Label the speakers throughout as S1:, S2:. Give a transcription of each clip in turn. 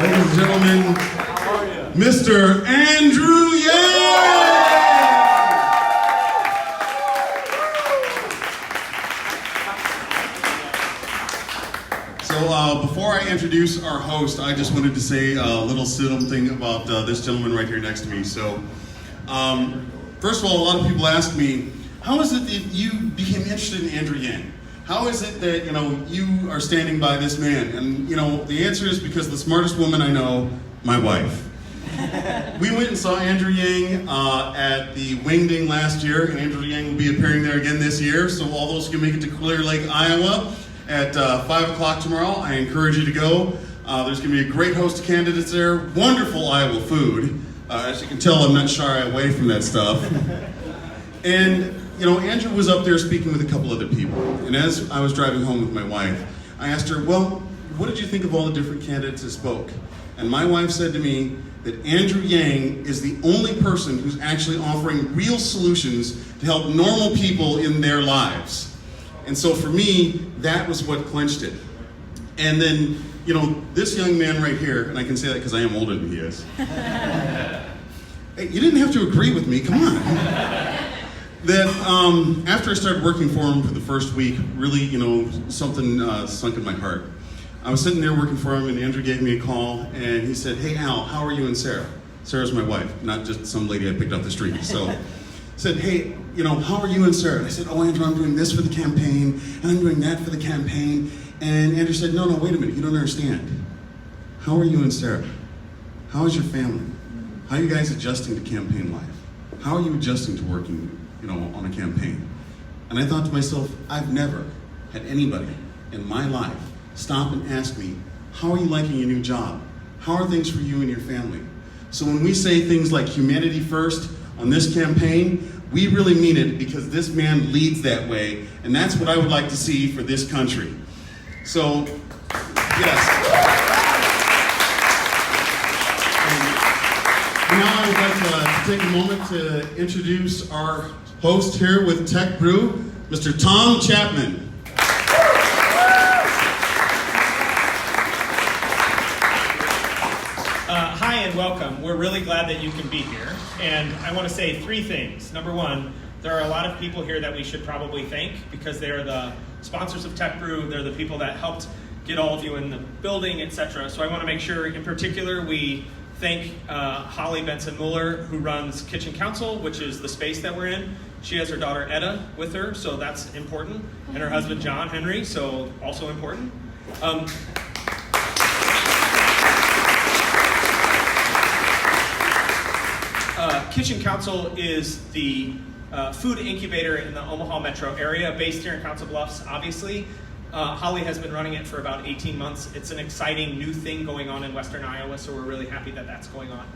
S1: Ladies and gentlemen, Mr. Andrew Yang! So before I introduce our host, I just wanted to say a little something about this gentleman right here next to me. So, first of all, a lot of people ask me, how is it that you became interested in Andrew Yang? How is it that, you are standing by this man? And, the answer is because the smartest woman I know, my wife. We went and saw Andrew Yang at the Wingding last year, and Andrew Yang will be appearing there again this year. So all those who can make it to Clear Lake, Iowa at 5 o'clock tomorrow, I encourage you to go. There's going to be a great host of candidates there, wonderful Iowa food. As you can tell, I'm not shy away from that stuff. And Andrew was up there speaking with a couple other people. And as I was driving home with my wife, I asked her, well, what did you think of all the different candidates that spoke? And my wife said to me that Andrew Yang is the only person who's actually offering real solutions to help normal people in their lives. And so for me, that was what clinched it. And then, this young man right here, and I can say that because I am older than he is. Hey, you didn't have to agree with me, come on. That after I started working for him for the first week, really, something sunk in my heart. I was sitting there working for him, and Andrew gave me a call, and he said, hey, Al, how are you and Sarah? Sarah's my wife, not just some lady I picked off the street. So he said, hey, how are you and Sarah? And I said, oh, Andrew, I'm doing this for the campaign, and I'm doing that for the campaign. And Andrew said, no, wait a minute, you don't understand. How are you and Sarah? How is your family? How are you guys adjusting to campaign life? How are you adjusting to working on a campaign? And I thought to myself, I've never had anybody in my life stop and ask me, how are you liking your new job? How are things for you and your family? So when we say things like humanity first on this campaign, we really mean it because this man leads that way, and that's what I would like to see for this country. So, yes. Now I would like to take a moment to introduce our host here with Tech Brew, Mr. Tom Chapman.
S2: Hi and welcome. We're really glad that you can be here. And I want to say three things. Number one, there are a lot of people here that we should probably thank because they are the sponsors of Tech Brew. They're the people that helped get all of you in the building, etc. So I want to make sure, in particular, we thank Holly Benson-Muller, who runs Kitchen Council, which is the space that we're in. She has her daughter Etta with her, so that's important. And her husband John Henry, so also important. Kitchen Council is the food incubator in the Omaha metro area, based here in Council Bluffs, obviously. Holly has been running it for about 18 months. It's an exciting new thing going on in Western Iowa, so we're really happy that that's going on.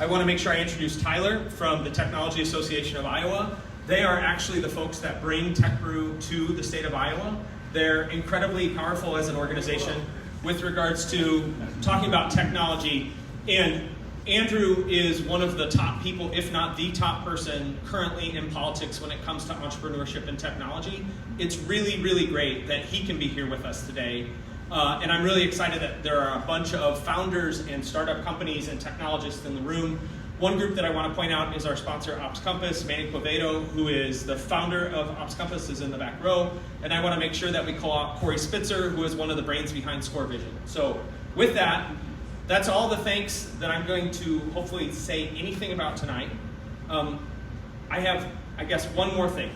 S2: I want to make sure I introduce Tyler from the Technology Association of Iowa. They are actually the folks that bring Tech Brew to the state of Iowa. They're incredibly powerful as an organization with regards to talking about technology. And Andrew is one of the top people, if not the top person, currently in politics when it comes to entrepreneurship and technology. It's really, really great that he can be here with us today. And I'm really excited that there are a bunch of founders and startup companies and technologists in the room. One group that I want to point out is our sponsor, Ops Compass. Manny Quevedo, who is the founder of Ops Compass, is in the back row. And I want to make sure that we call out Corey Spitzer, who is one of the brains behind Score Vision. So with that, that's all the thanks that I'm going to hopefully say anything about tonight. I have, I guess, one more thing.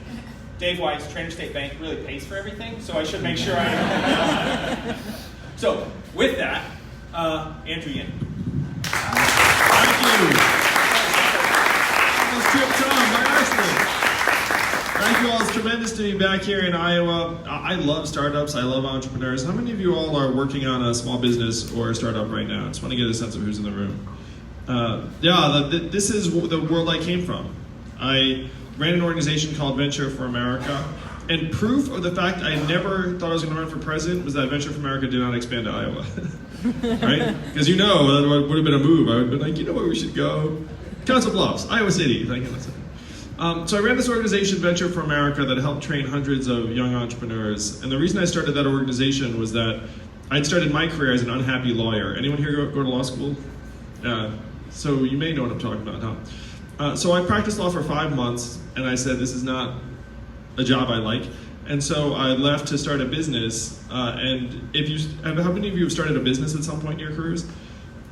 S2: Dave Wise, Trainer State Bank, really pays for everything, so I should make sure I... So, with that, Andrew Yang.
S3: Thank you. Tom, by accident. Thank you all. It's tremendous to be back here in Iowa. I love startups. I love entrepreneurs. How many of you all are working on a small business or a startup right now? I just want to get a sense of who's in the room. This is the world I came from. I ran an organization called Venture for America. And proof of the fact I never thought I was going to run for president was that Venture for America did not expand to Iowa. Right? Because that would have been a move. I would have been like, you know where we should go? Council Bluffs, Iowa City. So I ran this organization, Venture for America, that helped train hundreds of young entrepreneurs. And the reason I started that organization was that I'd started my career as an unhappy lawyer. Anyone here go to law school? So you may know what I'm talking about, huh? So I practiced law for 5 months, and I said, this is not a job I like. And so I left to start a business. And how many of you have started a business at some point in your careers?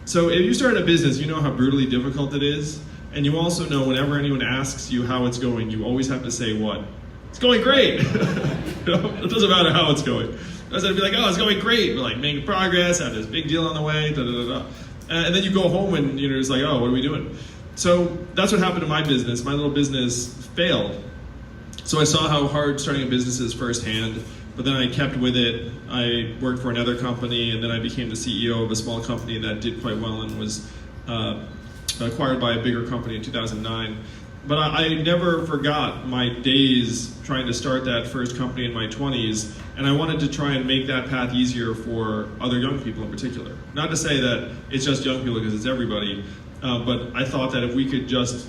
S3: So if you started a business, you know how brutally difficult it is. And you also know whenever anyone asks you how it's going, you always have to say what? It's going great. It doesn't matter how it's going. I was going to be like, oh, it's going great. We're like making progress, have this big deal on the way, da da da da. And then you go home and you're just like, oh, what are we doing? So that's what happened to my business. My little business failed. So I saw how hard starting a business is firsthand, but then I kept with it. I worked for another company, and then I became the CEO of a small company that did quite well and was acquired by a bigger company in 2009. But I never forgot my days trying to start that first company in my 20s, and I wanted to try and make that path easier for other young people in particular. Not to say that it's just young people, because it's everybody, but I thought that if we could just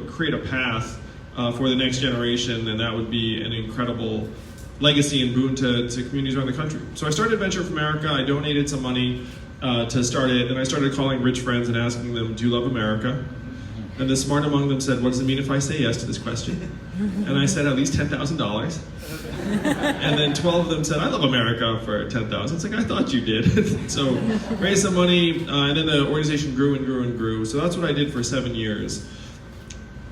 S3: create a path for the next generation, then that would be an incredible legacy and boon to communities around the country. So I started Venture for America. I donated some money to start it, and I started calling rich friends and asking them, do you love America? And the smart among them said, what does it mean if I say yes to this question? And I said, at least $10,000. And then 12 of them said, I love America for $10,000. It's like, I thought you did. So raised some money, and then the organization grew and grew and grew. So that's what I did for 7 years.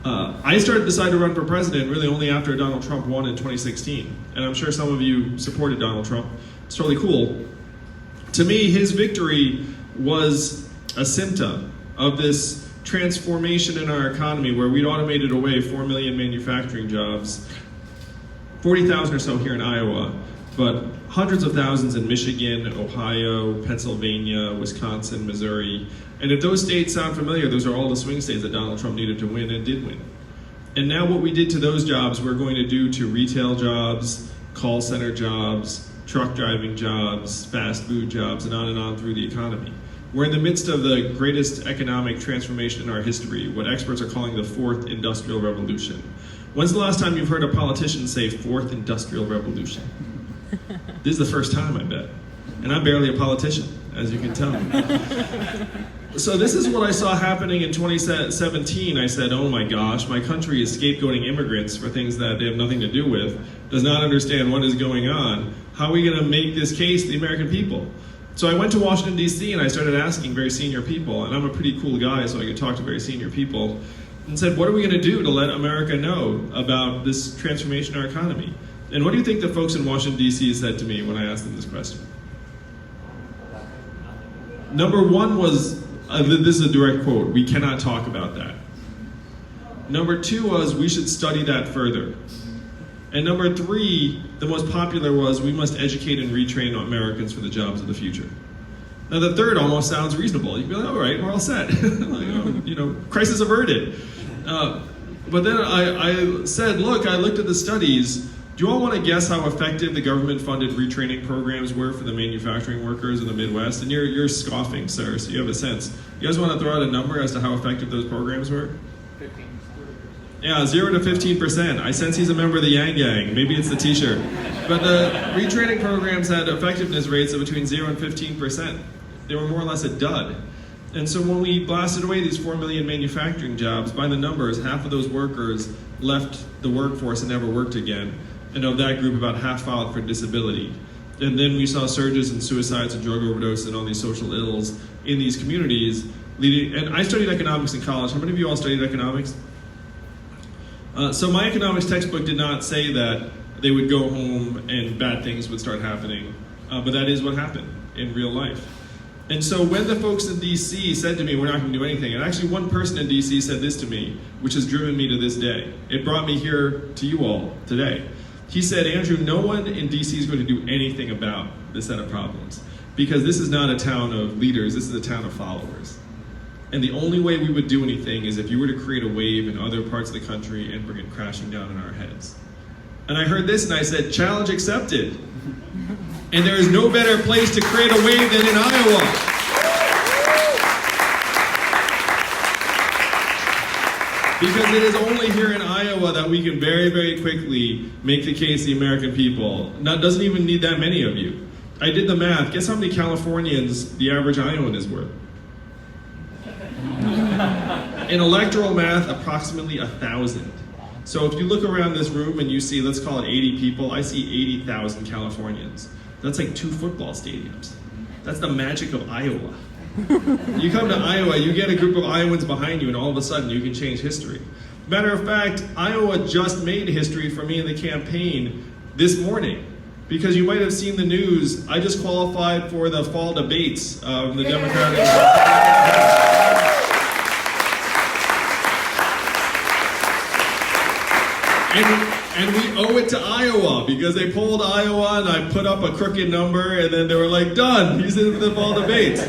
S3: I decided to run for president really only after Donald Trump won in 2016. And I'm sure some of you supported Donald Trump. It's totally cool. To me, his victory was a symptom of this transformation in our economy where we'd automated away 4 million manufacturing jobs, 40,000 or so here in Iowa, but hundreds of thousands in Michigan, Ohio, Pennsylvania, Wisconsin, Missouri. And if those states sound familiar, those are all the swing states that Donald Trump needed to win and did win. And now what we did to those jobs, we're going to do to retail jobs, call center jobs, truck driving jobs, fast food jobs, and on through the economy. We're in the midst of the greatest economic transformation in our history, what experts are calling the fourth industrial revolution. When's the last time you've heard a politician say fourth industrial revolution? This is the first time, I bet. And I'm barely a politician, as you can tell. So this is what I saw happening in 2017. I said, oh my gosh, my country is scapegoating immigrants for things that they have nothing to do with, does not understand what is going on. How are we going to make this case to the American people? So I went to Washington, D.C., and I started asking very senior people, and I'm a pretty cool guy, so I could talk to very senior people, and said, what are we going to do to let America know about this transformation in our economy? And what do you think the folks in Washington, D.C. said to me when I asked them this question? Number one was, this is a direct quote, we cannot talk about that. Number two was, we should study that further. And number three, the most popular was, we must educate and retrain Americans for the jobs of the future. Now the third almost sounds reasonable. You'd be like, all right, we're all set. Crisis averted. But then I said, look, I looked at the studies. Do you all want to guess how effective the government-funded retraining programs were for the manufacturing workers in the Midwest? And you're scoffing, sir, so you have a sense. You guys want to throw out a number as to how effective those programs were?
S2: 15.
S3: Yeah, 0 to 15%. I sense he's a member of the Yang Gang. Maybe it's the t-shirt. But the retraining programs had effectiveness rates of between 0 and 15%. They were more or less a dud. And so when we blasted away these 4 million manufacturing jobs, by the numbers, half of those workers left the workforce and never worked again. And of that group, about half filed for disability. And then we saw surges in suicides and drug overdose and all these social ills in these communities. And I studied economics in college. How many of you all studied economics? So my economics textbook did not say that they would go home and bad things would start happening. But that is what happened in real life. And so when the folks in DC said to me, we're not going to do anything, and actually one person in DC said this to me, which has driven me to this day. It brought me here to you all today. He said, Andrew, no one in DC is going to do anything about this set of problems. Because this is not a town of leaders, this is a town of followers. And the only way we would do anything is if you were to create a wave in other parts of the country and bring it crashing down on our heads. And I heard this and I said, challenge accepted. And there is no better place to create a wave than in Iowa. Because it is only here in Iowa that we can very, very quickly make the case to the American people. It doesn't even need that many of you. I did the math. Guess how many Californians the average Iowan is worth? In electoral math, approximately 1,000. So if you look around this room and you see, let's call it 80 people, I see 80,000 Californians. That's like 2 football stadiums. That's the magic of Iowa. You come to Iowa, you get a group of Iowans behind you, and all of a sudden you can change history. Matter of fact, Iowa just made history for me in the campaign this morning. Because you might have seen the news, I just qualified for the fall debates of the Democratic. And we owe it to Iowa because they polled Iowa and I put up a crooked number and then they were like, done, he's in the fall debates.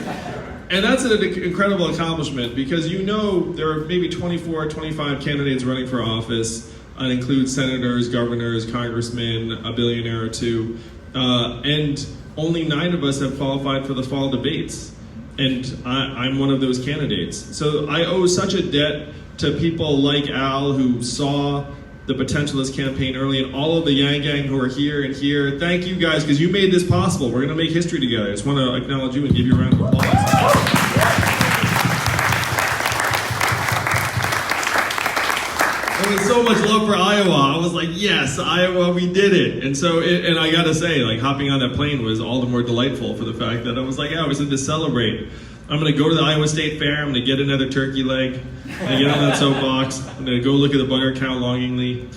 S3: And that's an incredible accomplishment because you know there are maybe 24, 25 candidates running for office. It includes senators, governors, congressmen, a billionaire or two. And only 9 of us have qualified for the fall debates. And I'm one of those candidates. So I owe such a debt to people like Al who saw the potential of this campaign early, and all of the Yang Gang who are here and here. Thank you guys, because you made this possible. We're going to make history together. I just want to acknowledge you and give you a round of applause. There was so much love for Iowa. I was like, yes, Iowa, we did it. And so, and I got to say, like, hopping on that plane was all the more delightful for the fact that I was like, yeah, I was in to celebrate. I'm going to go to the Iowa State Fair. I'm going to get another turkey leg. I'm going to get on that soapbox. I'm going to go look at the butter cow longingly.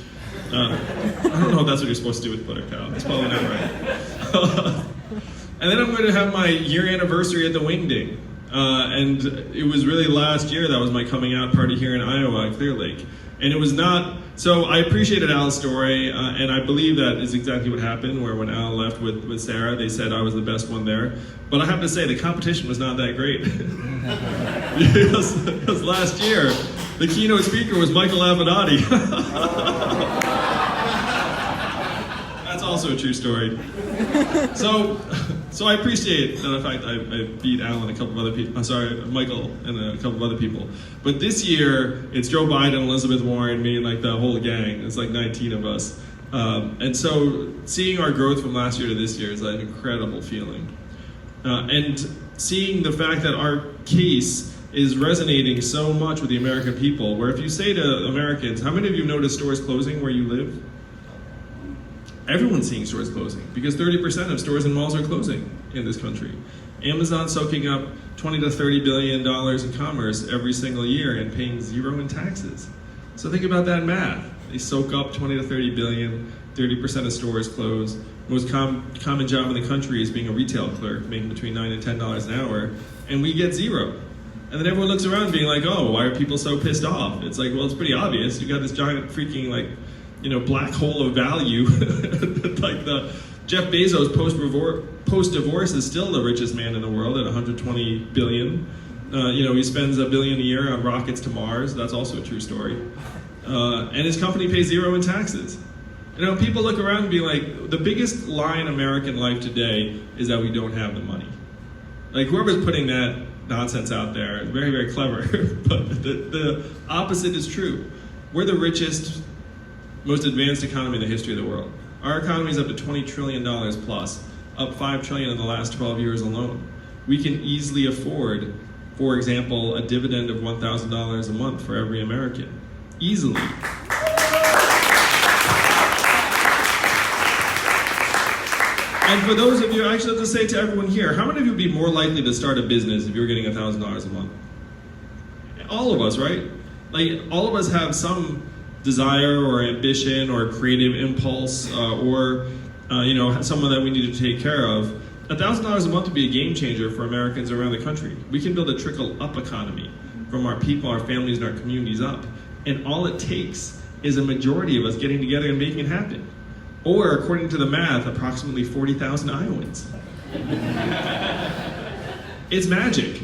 S3: I don't know if that's what you're supposed to do with butter cow. That's probably not right. And then I'm going to have my year anniversary at the Wingding. And it was really last year that was my coming out party here in Iowa at Clear Lake. And it was not, so I appreciated Al's story, and I believe that is exactly what happened, where when Al left with Sarah, they said I was the best one there. But I have to say, the competition was not that great. because last year, the keynote speaker was Michael Avenatti. That's also a true story. So I appreciate the fact I beat Al and a couple of other people. I'm sorry, Michael and a couple of other people. But this year, it's Joe Biden, Elizabeth Warren, me, and like the whole gang. It's like 19 of us. And so seeing our growth from last year to this year is an incredible feeling. And seeing the fact that our case is resonating so much with the American people, where if you say to Americans, how many of you noticed stores closing where you live? Everyone's seeing stores closing because 30% of stores and malls are closing in this country. Amazon's soaking up $20 to $30 billion in commerce every single year and paying 0 in taxes. So think about that math. They soak up 20 to 30 billion, 30% of stores close. Most common job in the country is being a retail clerk, making between $9 and $10 an hour, and we get 0. And then everyone looks around being like, oh, why are people so pissed off? It's like, well, it's pretty obvious. You got this giant freaking black hole of value. Like the Jeff Bezos post-divorce is still the richest man in the world at 120 billion. He spends $1 billion a year on rockets to Mars. That's also a true story. And his company pays 0 in taxes. People look around and be like, the biggest lie in American life today is that we don't have the money. Like whoever's putting that nonsense out there is very, very clever. But the opposite is true. We're the richest, most advanced economy in the history of the world. Our economy is up to $20 trillion plus, up $5 trillion in the last 12 years alone. We can easily afford, for example, a dividend of $1,000 a month for every American. Easily. And for those of you, I actually have to say to everyone here, how many of you would be more likely to start a business if you were getting $1,000 a month? All of us, right? Like, all of us have some desire or ambition or creative impulse or someone that we need to take care of. $1,000 a month would be a game changer for Americans around the country. We can build a trickle-up economy from our people, our families, and our communities up. And all it takes is a majority of us getting together and making it happen. Or, according to the math, approximately 40,000 Iowans. It's magic.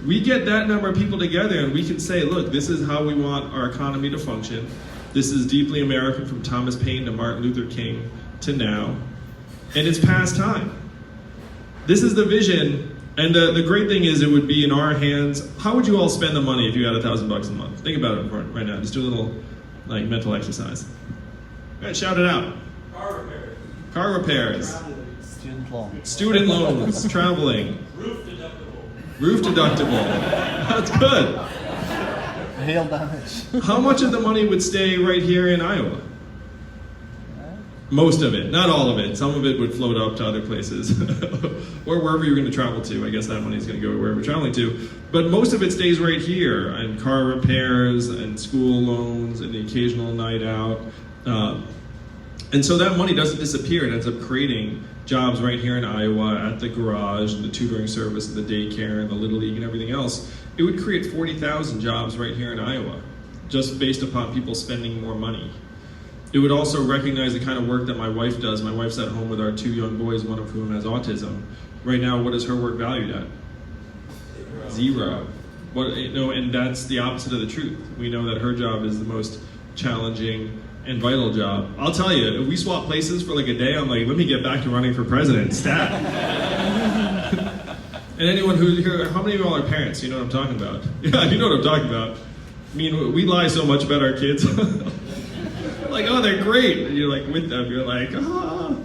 S3: We get that number of people together and we can say, look, this is how we want our economy to function. This is deeply American from Thomas Paine to Martin Luther King to now. And it's past time. This is the vision. And the great thing is it would be in our hands. How would you all spend the money if you had $1,000 a month? Think about it right now. Just do a little mental exercise. All right, shout it out.
S4: Car repairs.
S3: Car repairs.
S4: Student loans.
S3: Student loans, traveling. Roof deductible. That's good.
S4: Hail damage.
S3: How much of the money would stay right here in Iowa? Most of it, not all of it. Some of it would float up to other places or wherever you're going to travel to. I guess that money is going to go wherever you're traveling to. But most of it stays right here, and car repairs and school loans and the occasional night out. And so that money doesn't disappear. It ends up creating jobs right here in Iowa at the garage and the tutoring service and the daycare and the Little League and everything else. It would create 40,000 jobs right here in Iowa, just based upon people spending more money. It would also recognize the kind of work that my wife does. My wife's at home with our 2 young boys, one of whom has autism. Right now, what is her work valued at? Zero. And that's the opposite of the truth. We know that her job is the most challenging and vital job. I'll tell you, if we swap places for like a day, I'm like, let me get back to running for president, stat. And anyone who's here, how many of you all are parents? You know what I'm talking about? Yeah, you know what I'm talking about. I mean, we lie so much about our kids. Like, oh, they're great. And you're like with them, you're like, ah.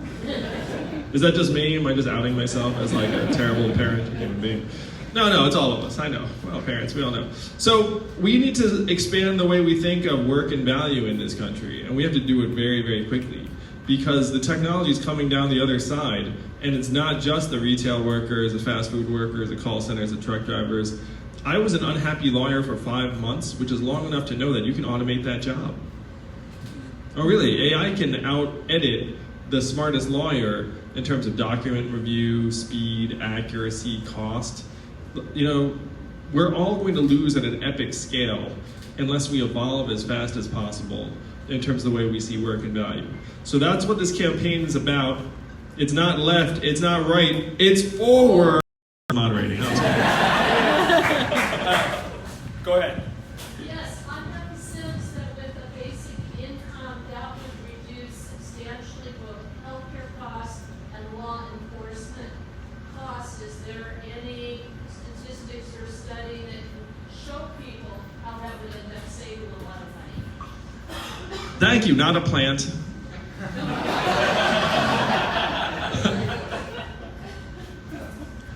S3: Is that just me? Am I just outing myself as like a terrible parent or human being? No, it's all of us. I know. Well, parents, we all know. So we need to expand the way we think of work and value in this country, and we have to do it very, very quickly because the technology is coming down the other side, and it's not just the retail workers, the fast food workers, the call centers, the truck drivers. I was an unhappy lawyer for 5 months, which is long enough to know that you can automate that job. Oh, really? AI can out-edit the smartest lawyer in terms of document review, speed, accuracy, cost. You know, we're all going to lose at an epic scale unless we evolve as fast as possible in terms of the way we see work and value. So that's what this campaign is about. It's not left, it's not right, it's forward. Moderating.
S2: Go ahead.
S5: Yes, I have a sense that with a basic income, that would reduce substantially both healthcare costs and law enforcement costs. Is there any statistics or study that can show people how that would end up saving a lot of money?
S3: Thank you, not a plant.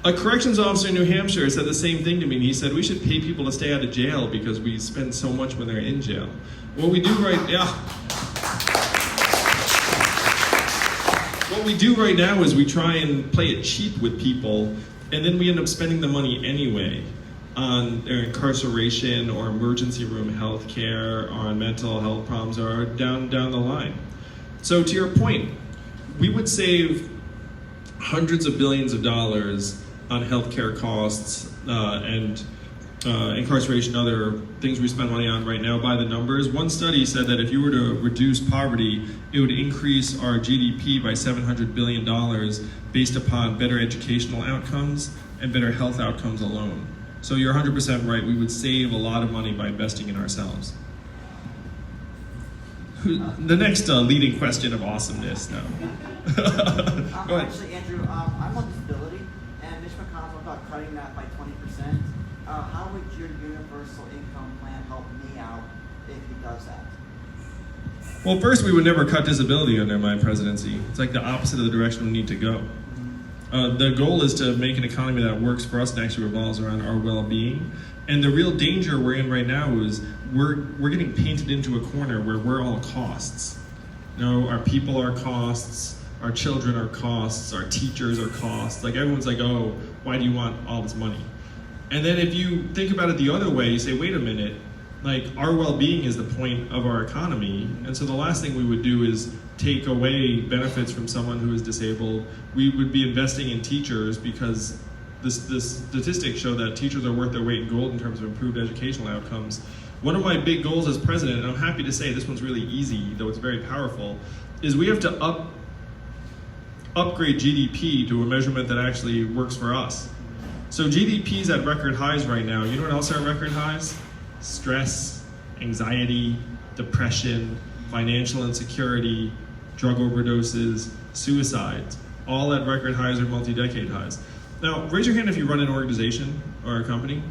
S3: A corrections officer in New Hampshire said the same thing to me. He said, we should pay people to stay out of jail because we spend so much when they're in jail. What we do right now is we try and play it cheap with people, and then we end up spending the money anyway on their incarceration or emergency room health care or on mental health problems or down the line. So to your point, we would save hundreds of billions of dollars on healthcare costs and incarceration, other things we spend money on right now by the numbers. One study said that if you were to reduce poverty, it would increase our GDP by $700 billion based upon better educational outcomes and better health outcomes alone. So you're 100% right, we would save a lot of money by investing in ourselves. The next leading question of awesomeness now. Go ahead.
S6: Actually, Andrew, I'm on disability, and Mitch McConnell about cutting that by 20%. How would your universal income plan help me out if he does that?
S3: Well, first, we would never cut disability under my presidency. It's like the opposite of the direction we need to go. The goal is to make an economy that works for us and actually revolves around our well-being. And the real danger we're in right now is we're getting painted into a corner where we're all costs. You know, our people are costs, our children are costs, our teachers are costs. Like everyone's like, oh, why do you want all this money? And then if you think about it the other way, you say, wait a minute, like our well-being is the point of our economy. And so the last thing we would do is take away benefits from someone who is disabled. We would be investing in teachers because the statistics show that teachers are worth their weight in gold in terms of improved educational outcomes. One of my big goals as president, and I'm happy to say this one's really easy, though it's very powerful, is we have to upgrade GDP to a measurement that actually works for us. So GDP's at record highs right now. You know what else are at record highs? Stress, anxiety, depression, financial insecurity, drug overdoses, suicides, all at record highs or multi-decade highs. Now, raise your hand if you run an organization or a company.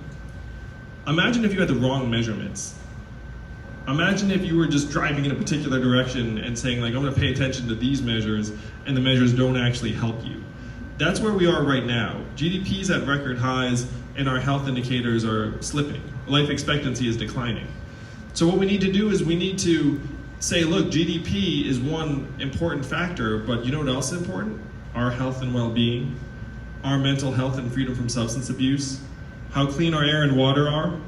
S3: Imagine if you had the wrong measurements. Imagine if you were just driving in a particular direction and saying, like, I'm going to pay attention to these measures, and the measures don't actually help you. That's where we are right now. GDP is at record highs and our health indicators are slipping. Life expectancy is declining. So what we need to do is we need to say, look, GDP is one important factor, but you know what else is important? Our health and well-being, our mental health and freedom from substance abuse, how clean our air and water are.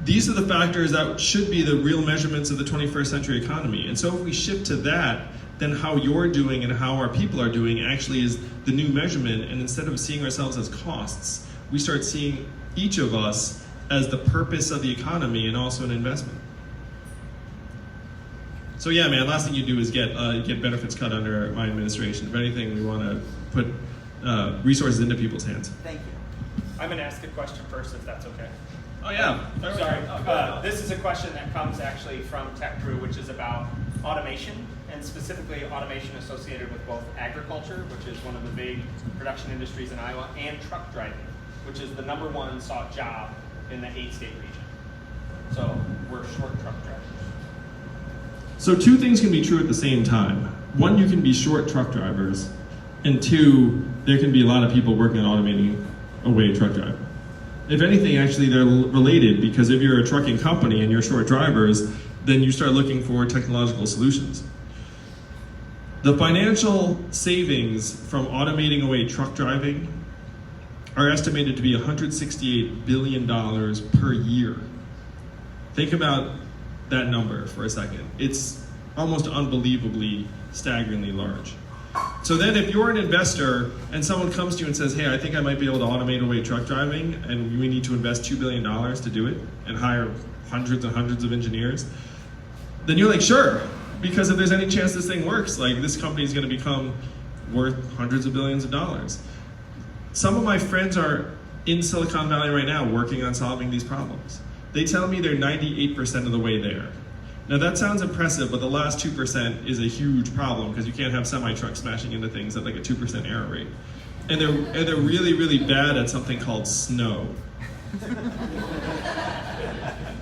S3: These are the factors that should be the real measurements of the 21st century economy. And so if we shift to that, then how you're doing and how our people are doing actually is the new measurement. And instead of seeing ourselves as costs, we start seeing each of us as the purpose of the economy and also an investment. So yeah, man, last thing you do is get benefits cut under my administration. If anything, we want to put resources into people's hands.
S6: Thank you.
S2: I'm going to ask a question first, if that's okay.
S3: Oh yeah.
S2: Sorry. This is a question that comes actually from Brew, which is about automation, and specifically automation associated with both agriculture, which is one of the big production industries in Iowa, and truck driving, which is the #1 sought job in the 8-state region. So we're short truck drivers.
S3: So two things can be true at the same time. One, you can be short truck drivers, and two, there can be a lot of people working on automating away truck driving. If anything, actually, they're related, because if you're a trucking company and you're short drivers, then you start looking for technological solutions. The financial savings from automating away truck driving are estimated to be $168 billion per year. Think about that number for a second. It's almost unbelievably, staggeringly large. So then if you're an investor and someone comes to you and says, hey, I think I might be able to automate away truck driving and we need to invest $2 billion to do it and hire hundreds and hundreds of engineers, then you're like, sure, because if there's any chance this thing works, like this company is going to become worth hundreds of billions of dollars. Some of my friends are in Silicon Valley right now working on solving these problems. They tell me they're 98% of the way there. Now that sounds impressive, but the last 2% is a huge problem because you can't have semi-trucks smashing into things at like a 2% error rate. And they're really, really bad at something called snow.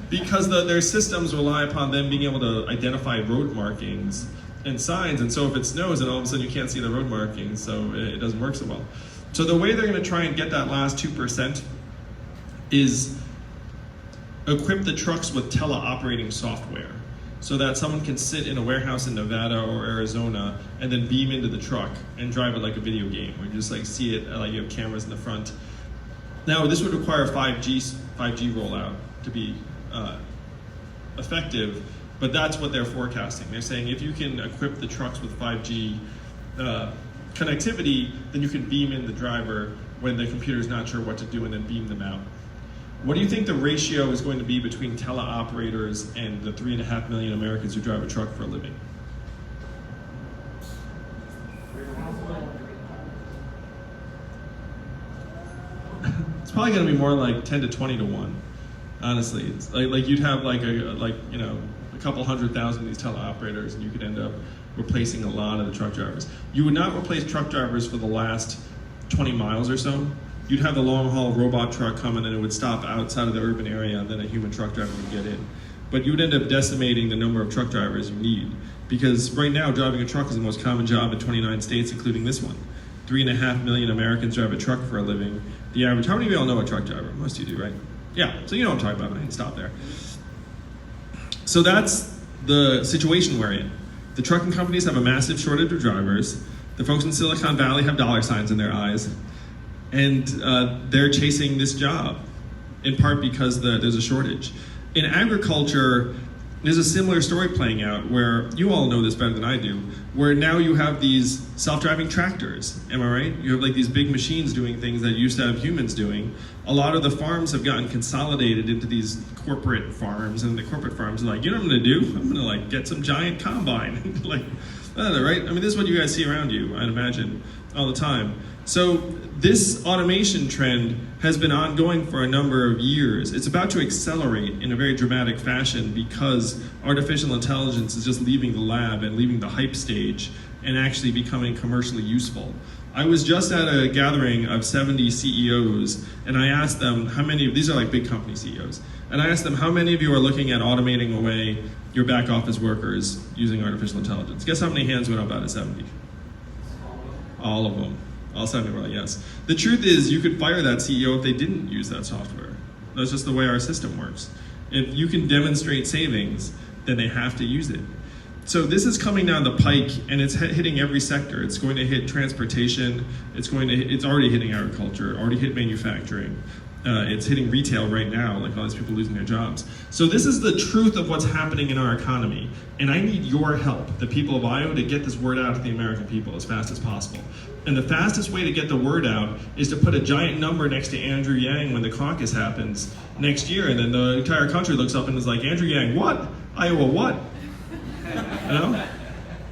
S3: Because their systems rely upon them being able to identify road markings and signs, and so if it snows, then all of a sudden you can't see the road markings, so it doesn't work so well. So the way they're going to try and get that last 2% is equip the trucks with teleoperating software, so that someone can sit in a warehouse in Nevada or Arizona and then beam into the truck and drive it like a video game, where you just like see it like you have cameras in the front. Now this would require 5G rollout to be effective, but that's what they're forecasting. They're saying if you can equip the trucks with 5G connectivity, then you can beam in the driver when the computer's not sure what to do and then beam them out. What do you think the ratio is going to be between teleoperators and the 3.5 million Americans who drive a truck for a living? It's probably going to be more like 10 to 20 to 1. Honestly, it's like you'd have like a couple 100,000 of these teleoperators, and you could end up replacing a lot of the truck drivers. You would not replace truck drivers for the last 20 miles or so. You'd have the long haul robot truck coming and it would stop outside of the urban area, and then a human truck driver would get in. But you would end up decimating the number of truck drivers you need, because right now driving a truck is the most common job in 29 states, including this one. 3.5 million Americans drive a truck for a living. The average, how many of you all know a truck driver? Most of you do, right? Yeah, so you know what I'm talking about, I can stop there. So that's the situation we're in. The trucking companies have a massive shortage of drivers. The folks in Silicon Valley have dollar signs in their eyes. And they're chasing this job, in part because there's a shortage. In agriculture, there's a similar story playing out where, you all know this better than I do, where now you have these self-driving tractors, am I right? You have like these big machines doing things that used to have humans doing. A lot of the farms have gotten consolidated into these corporate farms, and the corporate farms are like, you know what I'm gonna do? I'm gonna like get some giant combine. Like, right? I mean, this is what you guys see around you, I'd imagine, all the time. So this automation trend has been ongoing for a number of years. It's about to accelerate in a very dramatic fashion because artificial intelligence is just leaving the lab and leaving the hype stage and actually becoming commercially useful. I was just at a gathering of 70 CEOs, and I asked them how many, these are like big company CEOs, and I asked them how many of you are looking at automating away your back office workers using artificial intelligence. Guess how many hands went up out of 70? All of them. All 71, yes. The truth is, you could fire that CEO if they didn't use that software. That's just the way our system works. If you can demonstrate savings, then they have to use it. So this is coming down the pike, and it's hitting every sector. It's going to hit transportation. It's already hitting agriculture. Already hit manufacturing. It's hitting retail right now, like all these people losing their jobs. So this is the truth of what's happening in our economy. And I need your help, the people of Iowa, to get this word out to the American people as fast as possible. And the fastest way to get the word out is to put a giant number next to Andrew Yang when the caucus happens next year. And then the entire country looks up and is like, Andrew Yang, what? Iowa, what? You know?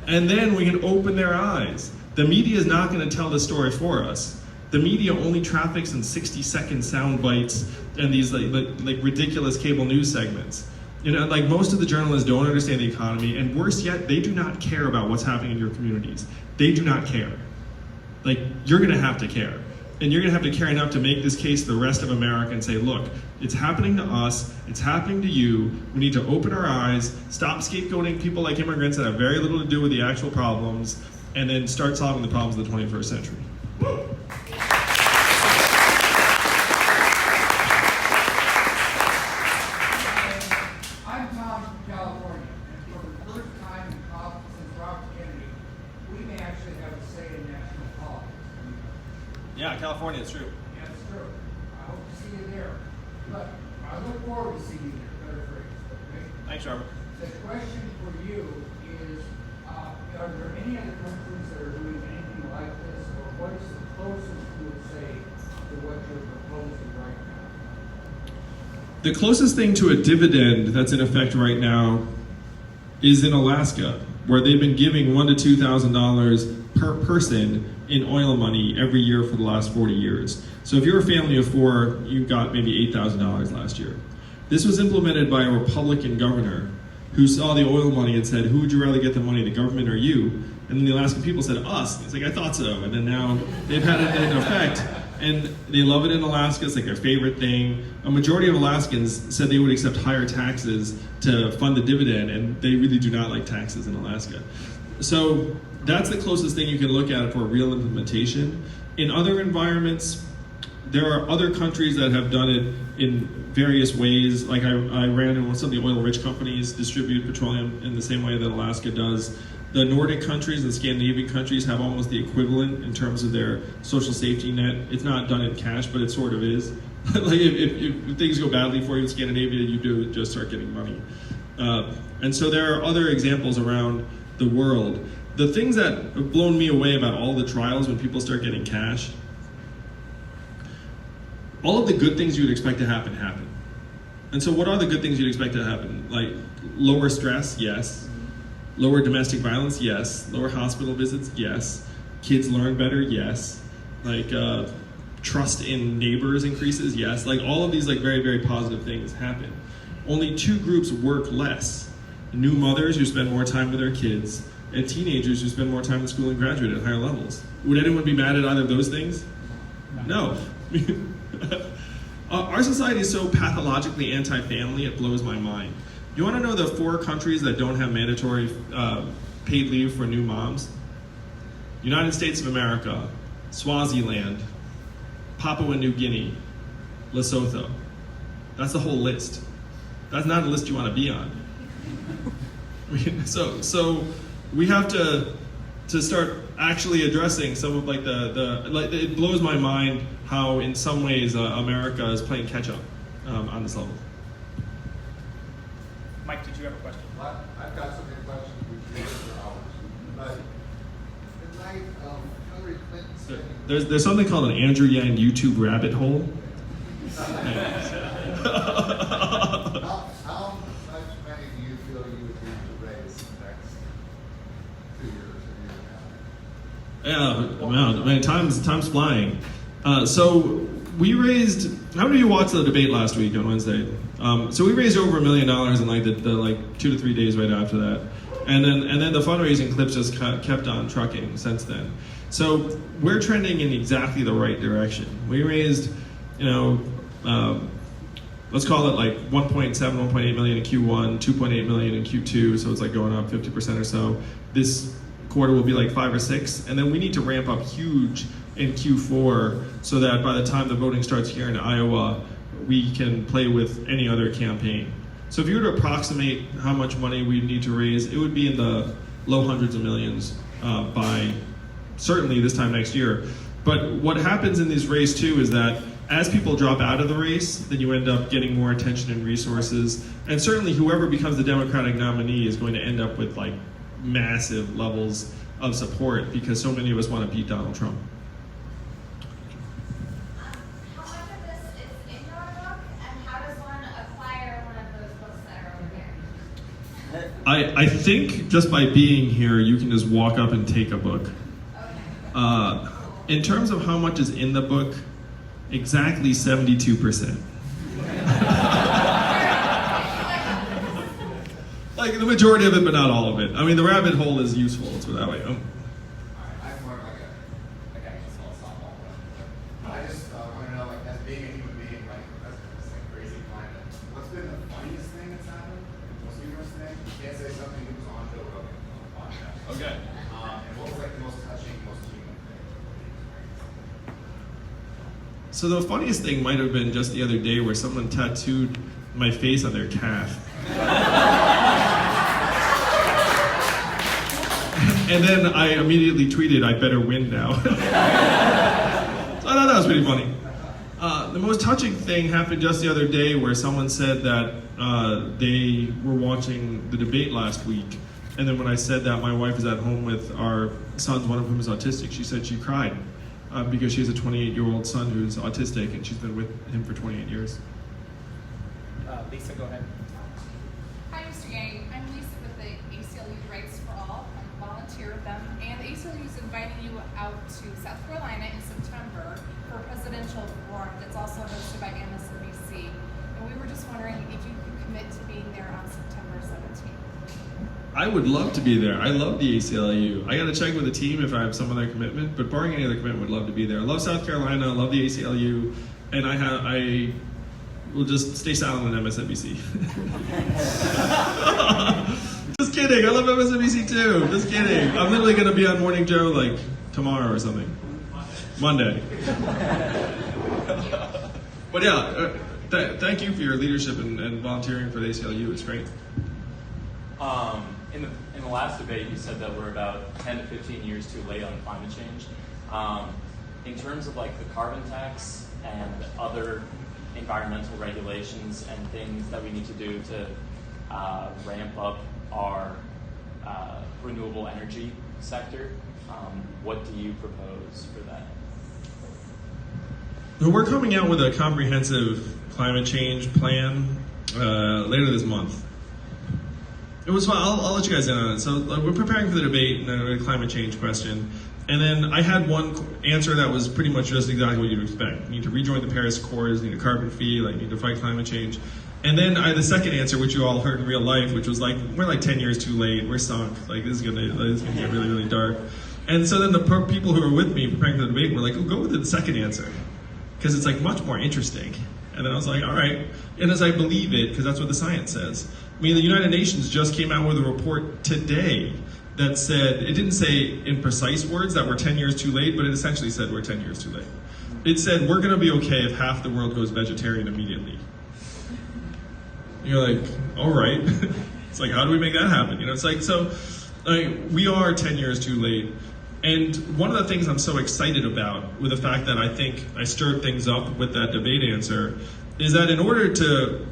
S3: And then we can open their eyes. The media is not going to tell the story for us. The media only traffics in 60-second sound bites and these like ridiculous cable news segments. You know, like most of the journalists don't understand the economy, and worse yet, they do not care about what's happening in your communities. They do not care. Like, you're gonna have to care. And you're gonna have to care enough to make this case to the rest of America and say, look, it's happening to us, it's happening to you, we need to open our eyes, stop scapegoating people like immigrants that have very little to do with the actual problems, and then start solving the problems of the 21st century.
S7: I'm Tom from California, and for the first time since Robert Kennedy, we may actually have a say in national politics.
S3: Yeah, California, it's true.
S7: Yeah, it's true. I hope to see you there. But I look forward to seeing you there, better phrase, okay?
S3: Thanks, Robert.
S7: The question for you is, are there any other countries that are doing anything like this, or what is the closest you would say to what you're proposing right now?
S3: The closest thing to a dividend that's in effect right now is in Alaska, where they've been giving $1,000 to $2,000 per person in oil money every year for the last 40 years. So if you're a family of four, you got maybe $8,000 last year. This was implemented by a Republican governor who saw the oil money and said, who would you rather get the money, the government or you? And then the Alaskan people said, us. He's like, I thought so. And then now they've had it in effect. And they love it in Alaska. It's like their favorite thing. A majority of Alaskans said they would accept higher taxes to fund the dividend, and they really do not like taxes in Alaska. So that's the closest thing you can look at for a real implementation. In other environments, there are other countries that have done it in various ways. Like I ran in some of the oil-rich companies distribute petroleum in the same way that Alaska does. The Nordic countries and Scandinavian countries have almost the equivalent in terms of their social safety net. It's not done in cash, but it sort of is. Like if things go badly for you in Scandinavia, you do just start getting money. And so there are other examples around the world. The things that have blown me away about all the trials when people start getting cash, all of the good things you would expect to happen, happen. And so what are the good things you'd expect to happen? Like lower stress, yes. Lower domestic violence, yes. Lower hospital visits, yes. Kids learn better, yes. Like trust in neighbors increases, yes. Like all of these like very, very positive things happen. Only two groups work less. New mothers who spend more time with their kids, and teenagers who spend more time in school and graduate at higher levels. Would anyone be mad at either of those things? No. Our society is so pathologically anti-family, it blows my mind. You want to know the 4 countries that don't have mandatory paid leave for new moms? United States of America, Swaziland, Papua New Guinea, Lesotho. That's the whole list. That's not a list you want to be on. So we have to start actually addressing some of like it blows my mind how in some ways America is playing catch up on this level.
S2: Mike, did you have a question?
S8: Well, I've got some good questions which you for hours. But in light of Hillary Clinton
S3: There's something called an Andrew Yang YouTube rabbit hole.
S8: how much money do you feel you would need to raise in the next 2 years, a year and a half?
S3: Yeah, man, time's flying. So we raised. How many of you watched the debate last week on Wednesday? So we raised over $1 million in like the like 2 to 3 days right after that, and then the fundraising clips just kept on trucking since then. So we're trending in exactly the right direction. We raised, let's call it like 1.8 million in Q1, 2.8 million in Q2. So it's like going up 50% or so. This quarter will be like 5 or 6, and then we need to ramp up huge in Q4 so that by the time the voting starts here in Iowa, we can play with any other campaign. So if you were to approximate how much money we need to raise, it would be in the low hundreds of millions by certainly this time next year. But what happens in this race too is that as people drop out of the race, then you end up getting more attention and resources. And certainly whoever becomes the Democratic nominee is going to end up with like massive levels of support because so many of us want to beat Donald Trump.
S9: How much of this is in your book, and how does one acquire one of those books that are over there?
S3: I think just by being here, you can just walk up and take a book.
S9: Okay.
S3: In terms of how much is in the book, exactly 72%. Like the majority of it, but not all of it. I mean, the rabbit hole is useful. Let's put it that way.
S10: I'm more like a small softball. I just want to know, like, as being a human being, like, that's this like crazy climate. What's been the funniest thing that's happened? Most humorous thing? You can't say something that was on Joe Rogan on the podcast.
S3: Okay.
S10: And what was like the most touching, most human thing?
S3: So the funniest thing might have been just the other day where someone tattooed my face on their calf. And then I immediately tweeted, "I better win now." So I thought that was pretty funny. The most touching thing happened just the other day where someone said that they were watching the debate last week. And then when I said that my wife is at home with our sons, one of whom is autistic, she said she cried because she has a 28-year-old son who's autistic and she's been with him for 28 years.
S2: Lisa, go ahead.
S11: Hi, Mr. Yang. I'm Lisa with the ACLU Rights for All. I'm a volunteer with them. And the ACLU is inviting you out to South Carolina in September for a presidential forum that's also hosted by MSNBC. And we were just wondering if you could commit to being there on September 17th.
S3: I would love to be there. I love the ACLU. I got to check with the team if I have some other commitment, but barring any other commitment, would love to be there. I love South Carolina, I love the ACLU, and I will just stay silent on MSNBC. Just kidding, I love MSNBC too. Just kidding. I'm literally going to be on Morning Joe like tomorrow or something. Monday. But yeah, thank you for your leadership and volunteering for the ACLU. It's great.
S12: In the last debate, you said that we're about 10 to 15 years too late on climate change. In terms of like the carbon tax and other environmental regulations and things that we need to do to ramp up our renewable energy sector, what do you propose for that?
S3: We're coming out with a comprehensive climate change plan later this month. It was fun. I'll let you guys in on it. So we're preparing for the debate and the climate change question. And then I had one answer that was pretty much just exactly what you'd expect. You need to rejoin the Paris Accords, you need a carbon fee, like you need to fight climate change. And then I had the second answer, which you all heard in real life, which was like, we're like 10 years too late, we're sunk, like this is gonna get really, really dark. And so then the people who were with me preparing for the debate were like, oh, go with the second answer, because it's like much more interesting. And then I was like, all right. And as I believe it, because that's what the science says. I mean, the United Nations just came out with a report today that said, it didn't say in precise words that we're 10 years too late, but it essentially said we're 10 years too late. It said we're gonna be okay if half the world goes vegetarian immediately. And you're like, all right. It's like, how do we make that happen? You know, it's like, so we are 10 years too late. And one of the things I'm so excited about with the fact that I think I stirred things up with that debate answer is that in order to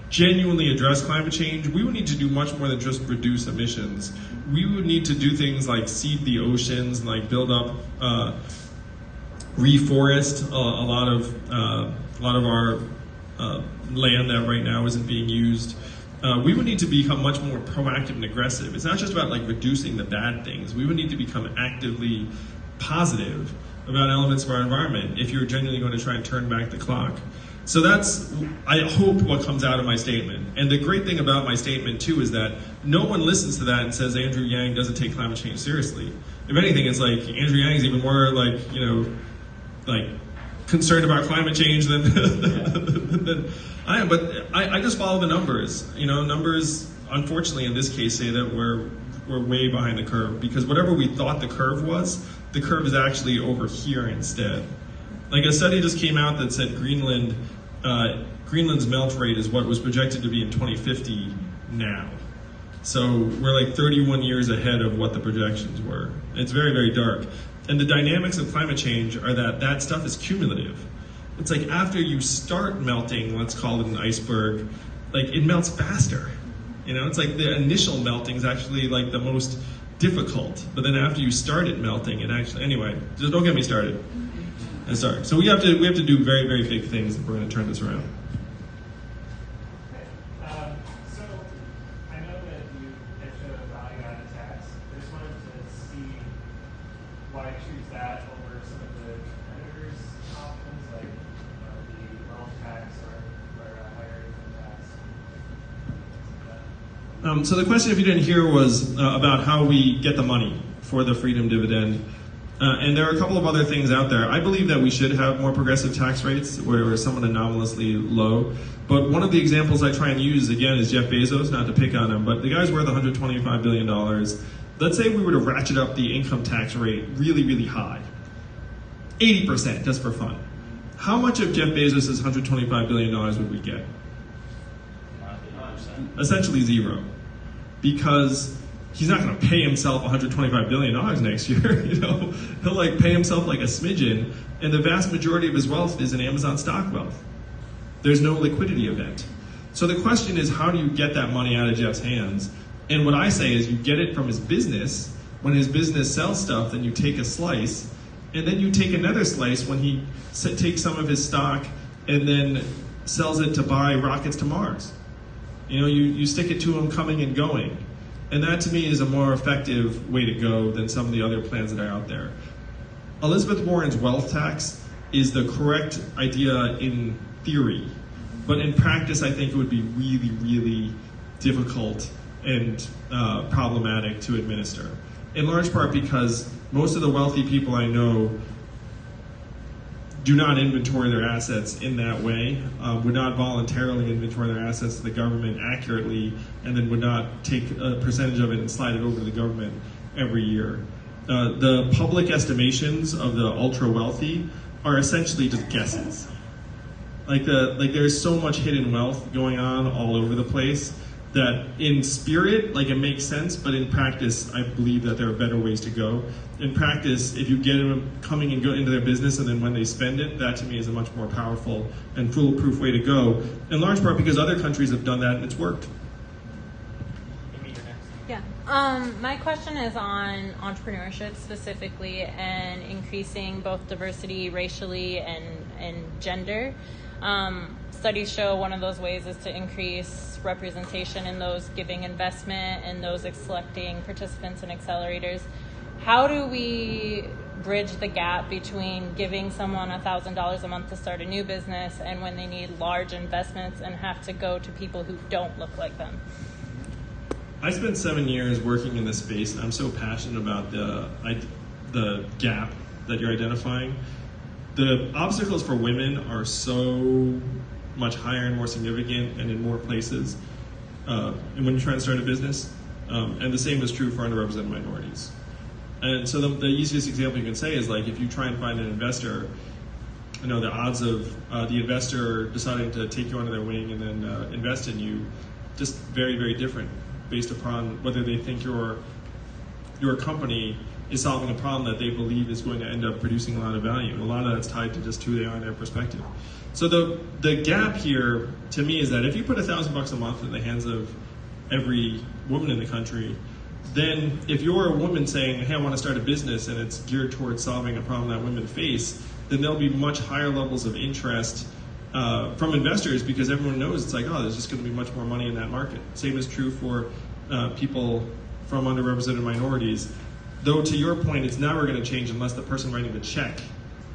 S3: genuinely address climate change, we would need to do much more than just reduce emissions. We would need to do things like seed the oceans, like build up, reforest a lot of our land that right now isn't being used. We would need to become much more proactive and aggressive. It's not just about like reducing the bad things. We would need to become actively positive about elements of our environment if you're genuinely going to try and turn back the clock. So that's, I hope, what comes out of my statement. And the great thing about my statement too is that no one listens to that and says Andrew Yang doesn't take climate change seriously. If anything, it's like Andrew Yang's even more like, you know, like concerned about climate change than, than I am. But I just follow the numbers. You know, numbers, unfortunately, in this case, say that we're we're way behind the curve, because whatever we thought the curve was, the curve is actually over here instead. Like a study just came out that said Greenland's melt rate is what was projected to be in 2050 now. So we're like 31 years ahead of what the projections were. It's very, very dark. And the dynamics of climate change are that stuff is cumulative. It's like after you start melting, let's call it an iceberg, like it melts faster. You know, it's like the initial melting is actually like the most difficult, but then after you start it melting, it actually, anyway, just don't get me started. Sorry. So we have to do very, very big things if we're going to turn this around.
S13: So I know that you pitched a value-added tax. I just wanted to see why choose that over some of the competitors' options, like the wealth tax or a higher income tax.
S3: So the question, if you didn't hear, was about how we get the money for the Freedom Dividend. And there are a couple of other things out there. I believe that we should have more progressive tax rates where we're somewhat anomalously low. But one of the examples I try and use, again, is Jeff Bezos, not to pick on him, but the guy's worth $125 billion. Let's say we were to ratchet up the income tax rate really, really high. 80%, just for fun. How much of Jeff Bezos' $125 billion would we get? Essentially zero. Because he's not going to pay himself $125 billion next year. You know, he'll like pay himself like a smidgen, and the vast majority of his wealth is in Amazon stock wealth. There's no liquidity event. So the question is, how do you get that money out of Jeff's hands? And what I say is, you get it from his business. When his business sells stuff, then you take a slice, and then you take another slice when he takes some of his stock and then sells it to buy rockets to Mars. You know, you stick it to him coming and going. And that, to me, is a more effective way to go than some of the other plans that are out there. Elizabeth Warren's wealth tax is the correct idea in theory, but in practice, I think it would be really, really difficult and problematic to administer. In large part because most of the wealthy people I know do not inventory their assets in that way, would not voluntarily inventory their assets to the government accurately, and then would not take a percentage of it and slide it over to the government every year. The public estimations of the ultra wealthy are essentially just guesses. Like there's so much hidden wealth going on all over the place that in spirit, like it makes sense, but in practice, I believe that there are better ways to go. In practice, if you get them coming and go into their business, and then when they spend it, that to me is a much more powerful and foolproof way to go. In large part because other countries have done that and it's worked.
S14: Yeah. My question is on entrepreneurship specifically and increasing both diversity racially and gender. Studies show one of those ways is to increase representation in those giving investment and those selecting participants and accelerators. How do we bridge the gap between giving someone $1,000 a month to start a new business and when they need large investments and have to go to people who don't look like them?
S3: I spent 7 years working in this space, and I'm so passionate about the gap that you're identifying. The obstacles for women are so much higher and more significant and in more places and when you're trying to start a business. And the same is true for underrepresented minorities. And so the easiest example you can say is like if you try and find an investor, you know, the odds of the investor deciding to take you under their wing and then invest in you, just very, very different based upon whether they think your company is solving a problem that they believe is going to end up producing a lot of value. And a lot of that's tied to just who they are and their perspective. So the gap here, to me, is that if you put $1,000 a month in the hands of every woman in the country, then if you're a woman saying, hey, I want to start a business and it's geared towards solving a problem that women face, then there'll be much higher levels of interest from investors because everyone knows it's like, oh, there's just going to be much more money in that market. Same is true for people from underrepresented minorities. Though to your point, it's never going to change unless the person writing the check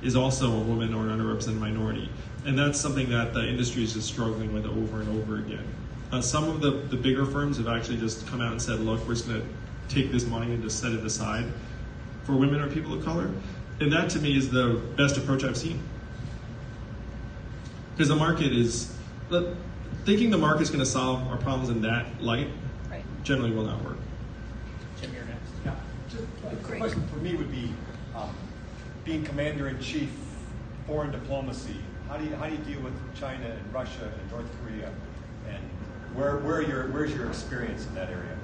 S3: is also a woman or an underrepresented minority. And that's something that the industry is just struggling with over and over again. Some of the bigger firms have actually just come out and said, look, we're just going to take this money and just set it aside for women or people of color. And that to me is the best approach I've seen. Because the market is, thinking the market's going to solve our problems in that light generally will not work.
S15: question for me would be, being commander-in-chief, foreign diplomacy, how do you deal with China and Russia and North Korea, and where's your experience in that area?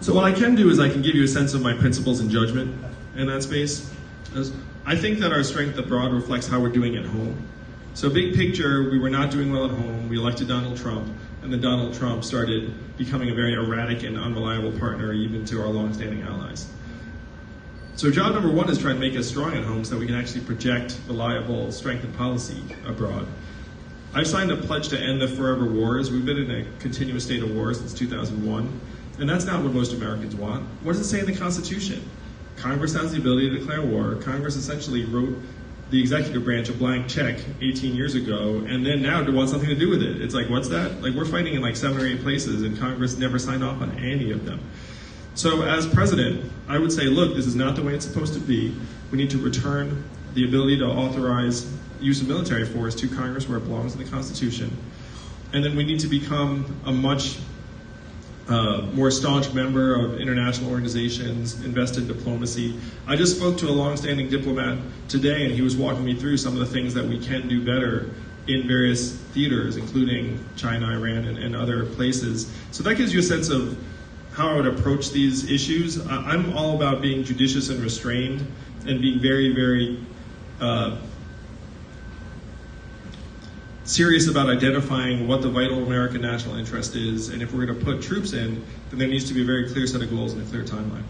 S3: So what I can do is I can give you a sense of my principles and judgment in that space. I think that our strength abroad reflects how we're doing at home. So big picture, we were not doing well at home. We elected Donald Trump, and then Donald Trump started becoming a very erratic and unreliable partner even to our longstanding allies. So job number one is trying to make us strong at home so that we can actually project reliable strength and policy abroad. I've signed a pledge to end the forever wars. We've been in a continuous state of war since 2001, and that's not what most Americans want. What does it say in the Constitution? Congress has the ability to declare war. Congress essentially wrote the executive branch a blank check 18 years ago, and then now want something to do with it. It's like, what's that? Like, we're fighting in like 7 or 8 places, and Congress never signed off on any of them. So as president, I would say, look, this is not the way it's supposed to be. We need to return the ability to authorize use of military force to Congress where it belongs in the Constitution. And then we need to become a much more staunch member of international organizations, invest in diplomacy. I just spoke to a longstanding diplomat today, and he was walking me through some of the things that we can do better in various theaters, including China, Iran, and other places. So that gives you a sense of how I would approach these issues. I'm all about being judicious and restrained and being very, very serious about identifying what the vital American national interest is, and if we're going to put troops in, then there needs to be a very clear set of goals and a clear timeline.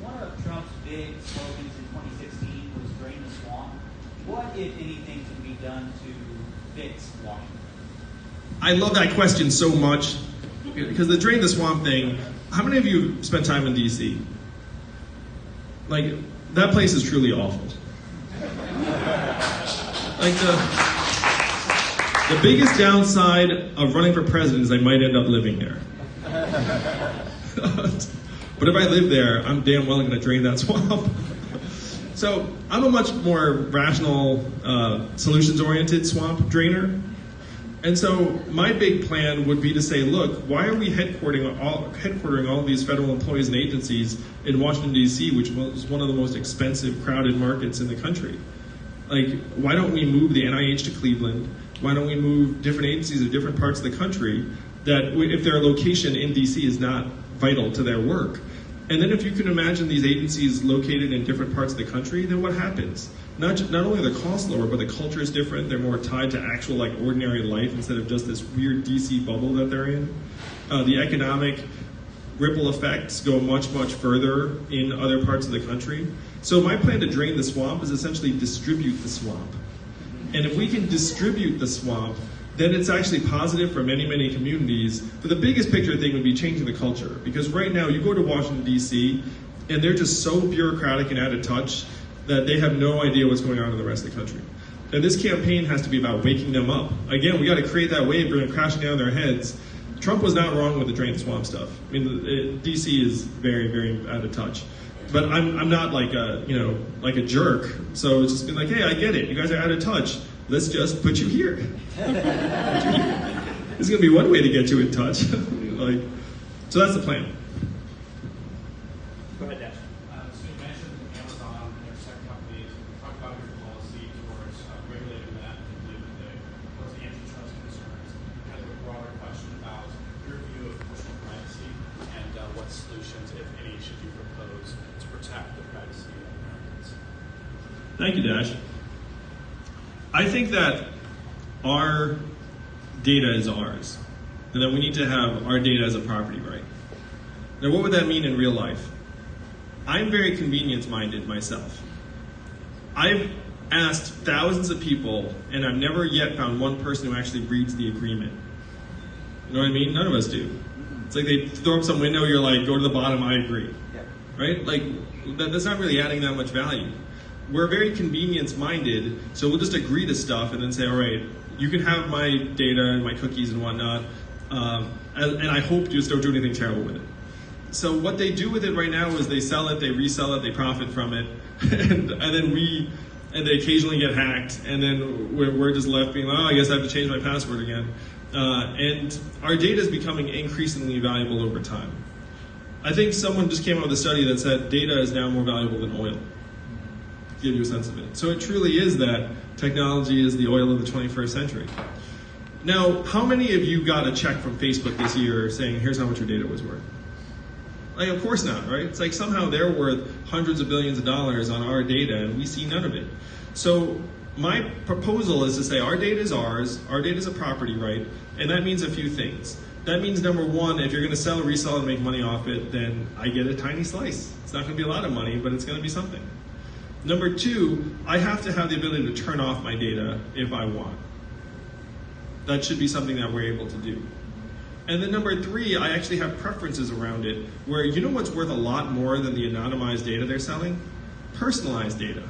S16: One of Trump's big slogans in 2016 was drain the swamp. What, if anything, can be done to fix Washington?
S3: I love that question so much, because the drain the swamp thing, how many of you spent time in DC? Like, that place is truly awful. Like the biggest downside of running for president is I might end up living there. But if I live there, I'm damn well going to drain that swamp. So I'm a much more rational, solutions-oriented swamp drainer. And so my big plan would be to say, look, why are we headquartering all of these federal employees and agencies in Washington, D.C., which was one of the most expensive, crowded markets in the country? Like, why don't we move the NIH to Cleveland? Why don't we move different agencies of different parts of the country that, if their location in DC is not vital to their work? And then if you can imagine these agencies located in different parts of the country, then what happens? Not only are the costs lower, but the culture is different. They're more tied to actual, like, ordinary life instead of just this weird DC bubble that they're in. The economic ripple effects go much, much further in other parts of the country. So my plan to drain the swamp is essentially distribute the swamp. And if we can distribute the swamp, then it's actually positive for many, many communities. But the biggest picture thing would be changing the culture. Because right now, you go to Washington, D.C., and they're just so bureaucratic and out of touch that they have no idea what's going on in the rest of the country. And this campaign has to be about waking them up. Again, we got to create that wave, bring it crashing down their heads. Trump was not wrong with the drain the swamp stuff. I mean, D.C. is very, very out of touch. But I'm not like a jerk. So it's just been like, hey, I get it. You guys are out of touch. Let's just put you here. There's going to be one way to get you in touch. So that's the plan.
S2: Go ahead, Dash.
S17: So you mentioned Amazon and their tech companies. Talk about your policy towards regulating that, particularly with those antitrust concerns. Kind of a broader question about your view of personal privacy and what solutions, if any, should you propose to protect the privacy of Americans.
S3: Thank you, Dash. I think that our data is ours, and that we need to have our data as a property right. Now, what would that mean in real life? I'm very convenience-minded myself. I've asked thousands of people, and I've never yet found one person who actually reads the agreement. You know what I mean? None of us do. It's like they throw up some window, you're like, go to the bottom, I agree.
S6: Yeah.
S3: Right? Like, that's not really adding that much value. We're very convenience-minded, so we'll just agree to stuff and then say, all right, you can have my data and my cookies and whatnot, and I hope you just don't do anything terrible with it. So what they do with it right now is they sell it, they resell it, they profit from it, and they occasionally get hacked, and then we're just left being like, oh, I guess I have to change my password again. And our data is becoming increasingly valuable over time. I think someone just came out with a study that said data is now more valuable than oil. To give you a sense of it. So it truly is that technology is the oil of the 21st century. Now, how many of you got a check from Facebook this year saying, here's how much your data was worth? Like, of course not, right? It's like somehow they're worth hundreds of billions of dollars on our data and we see none of it. So my proposal is to say our data is ours, our data is a property right, and that means a few things. That means, number one, if you're going to sell or resell and make money off it, then I get a tiny slice. It's not going to be a lot of money, but it's going to be something. Number two, I have to have the ability to turn off my data if I want. That should be something that we're able to do. And then number three, I actually have preferences around it, where you know what's worth a lot more than the anonymized data they're selling? Personalized data.